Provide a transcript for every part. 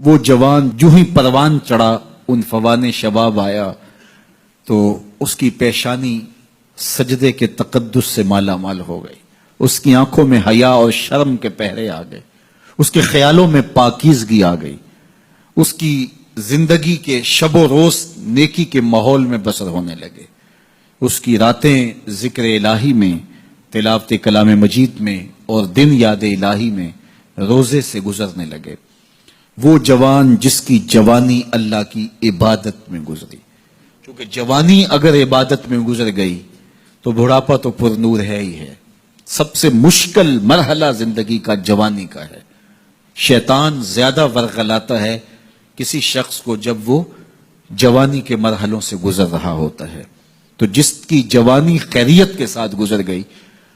وہ جوان جو ہی پروان چڑھا ان فوان شباب آیا تو اس کی پیشانی سجدے کے تقدس سے مالا مال ہو گئی، اس کی آنکھوں میں حیا اور شرم کے پہرے آ گئے، اس کے خیالوں میں پاکیزگی آ گئی، اس کی زندگی کے شب و روز نیکی کے ماحول میں بسر ہونے لگے، اس کی راتیں ذکر الہی میں، تلاوت کلام مجید میں اور دن یاد الہی میں روزے سے گزرنے لگے۔ وہ جوان جس کی جوانی اللہ کی عبادت میں گزری، کیونکہ جوانی اگر عبادت میں گزر گئی تو بڑھاپا تو پر نور ہے ہی ہے۔ سب سے مشکل مرحلہ زندگی کا جوانی کا ہے۔ شیطان زیادہ ورغلاتا ہے کسی شخص کو جب وہ جوانی کے مرحلوں سے گزر رہا ہوتا ہے۔ تو جس کی جوانی خیریت کے ساتھ گزر گئی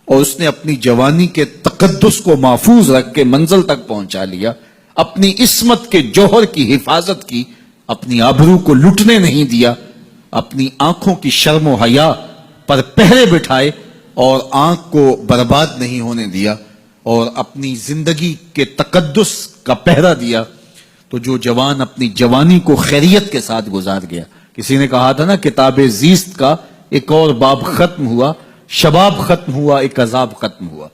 اور اس نے اپنی جوانی کے تقدس کو محفوظ رکھ کے منزل تک پہنچا لیا، اپنی عصمت کے جوہر کی حفاظت کی، اپنی آبرو کو لٹنے نہیں دیا، اپنی آنکھوں کی شرم و حیا پر پہرے بٹھائے اور آنکھ کو برباد نہیں ہونے دیا اور اپنی زندگی کے تقدس کا پہرا دیا، تو جو جوان اپنی جوانی کو خیریت کے ساتھ گزار گیا۔ کسی نے کہا تھا نا، کتاب زیست کا ایک اور باب ختم ہوا، شباب ختم ہوا، ایک عذاب ختم ہوا۔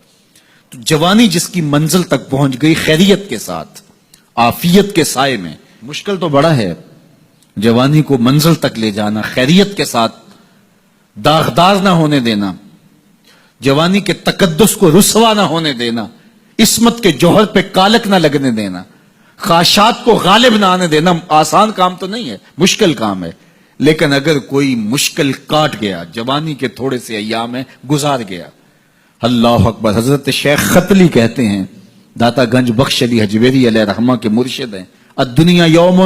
تو جوانی جس کی منزل تک پہنچ گئی خیریت کے ساتھ، عافیت کے سائے میں۔ مشکل تو بڑا ہے جوانی کو منزل تک لے جانا، خیریت کے ساتھ، داغدار نہ ہونے دینا، جوانی کے تقدس کو رسوا نہ ہونے دینا، عصمت کے جوہر پہ کالک نہ لگنے دینا، خواہشات کو غالب نہ آنے دینا۔ آسان کام تو نہیں ہے، مشکل کام ہے، لیکن اگر کوئی مشکل کاٹ گیا، جوانی کے تھوڑے سے ایام میں گزار گیا، اللہ اکبر۔ حضرت شیخ ختلی کہتے ہیں، داتا گنج بخش علی حجویری علیہ رحمہ کے مرشد ہیں، الدنیا یوم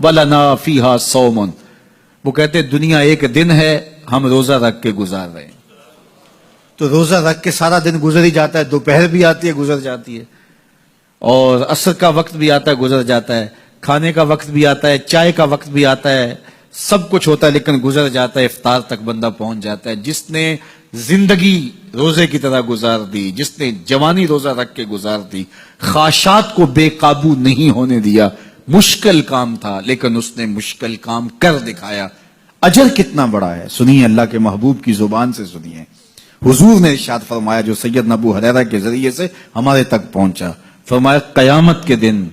ولنا فیہا صوم۔ وہ کہتے ہیں دنیا ایک دن ہے، ہم روزہ رکھ کے گزار رہے ہیں۔ تو روزہ رکھ کے سارا دن گزر ہی جاتا ہے، دوپہر بھی آتی ہے گزر جاتی ہے، اور عصر کا وقت بھی آتا ہے گزر جاتا ہے، کھانے کا وقت بھی آتا ہے، چائے کا وقت بھی آتا ہے، سب کچھ ہوتا ہے لیکن گزر جاتا ہے، افطار تک بندہ پہنچ جاتا ہے۔ جس نے زندگی روزے کی طرح گزار دی، جس نے جوانی روزہ رکھ کے گزار دی، خواہشات کو بے قابو نہیں ہونے دیا، مشکل کام تھا لیکن اس نے مشکل کام کر دکھایا۔ اجر کتنا بڑا ہے، سنیے اللہ کے محبوب کی زبان سے سنیے۔ حضور نے ارشاد فرمایا جو سیدنا ابو ہریرہ کے ذریعے سے ہمارے تک پہنچا، فرمایا قیامت کے دن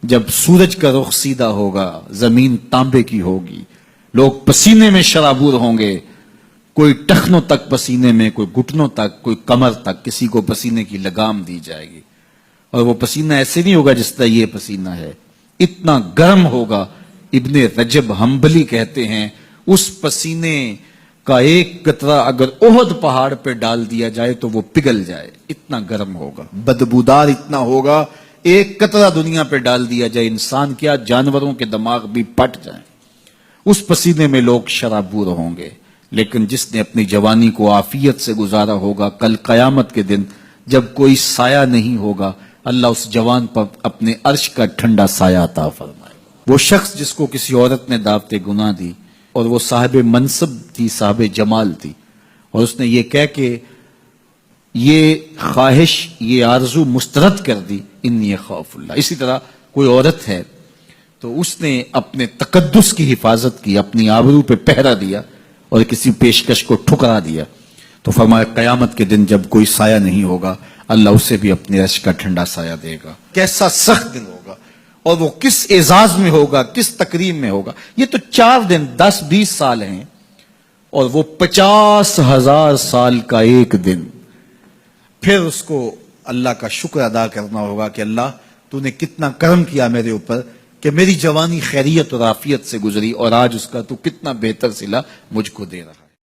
جب سورج کا رخ سیدھا ہوگا، زمین تانبے کی ہوگی، لوگ پسینے میں شرابور ہوں گے، کوئی ٹخنوں تک پسینے میں، کوئی گھٹنوں تک، کوئی کمر تک، کسی کو پسینے کی لگام دی جائے گی، اور وہ پسینہ ایسے نہیں ہوگا جس طرح یہ پسینہ ہے، اتنا گرم ہوگا۔ ابن رجب حنبلی کہتے ہیں اس پسینے کا ایک قطرہ اگر احد پہاڑ پہ ڈال دیا جائے تو وہ پگھل جائے، اتنا گرم ہوگا، بدبودار اتنا ہوگا، ایک قطرہ دنیا پہ ڈال دیا جائے، انسان کیا جانوروں کے دماغ بھی پھٹ جائیں، اس پسینے میں لوگ شرابور ہوں گے۔ لیکن جس نے اپنی جوانی کو عافیت سے گزارا ہوگا، کل قیامت کے دن جب کوئی سایہ نہیں ہوگا، اللہ اس جوان پر اپنے عرش کا ٹھنڈا سایہ عطا فرمائے۔ وہ شخص جس کو کسی عورت نے دعوت گناہ دی اور وہ صاحب منصب تھی، صاحب جمال تھی، اور اس نے یہ کہہ کے یہ خواہش، یہ آرزو مسترد کر دی، انی خوف اللہ۔ اسی طرح کوئی عورت ہے تو اس نے اپنے تقدس کی حفاظت کی، اپنی آبرو پہ پہرا دیا اور کسی پیشکش کو ٹھکرا دیا، تو فرمایا قیامت کے دن جب کوئی سایہ نہیں ہوگا، اللہ اسے بھی اپنے عرش کا ٹھنڈا سایہ دے گا۔ کیسا سخت دن ہوگا، اور وہ کس اعزاز میں ہوگا، کس تکریم میں ہوگا۔ یہ تو 4 دن 10-20 سال ہیں، اور وہ 50,000 سال کا ایک دن۔ پھر اس کو اللہ کا شکر ادا کرنا ہوگا کہ اللہ تو نے کتنا کرم کیا میرے اوپر کہ میری جوانی خیریت اور عافیت سے گزری، اور آج اس کا تو کتنا بہتر صلہ مجھ کو دے رہا ہے۔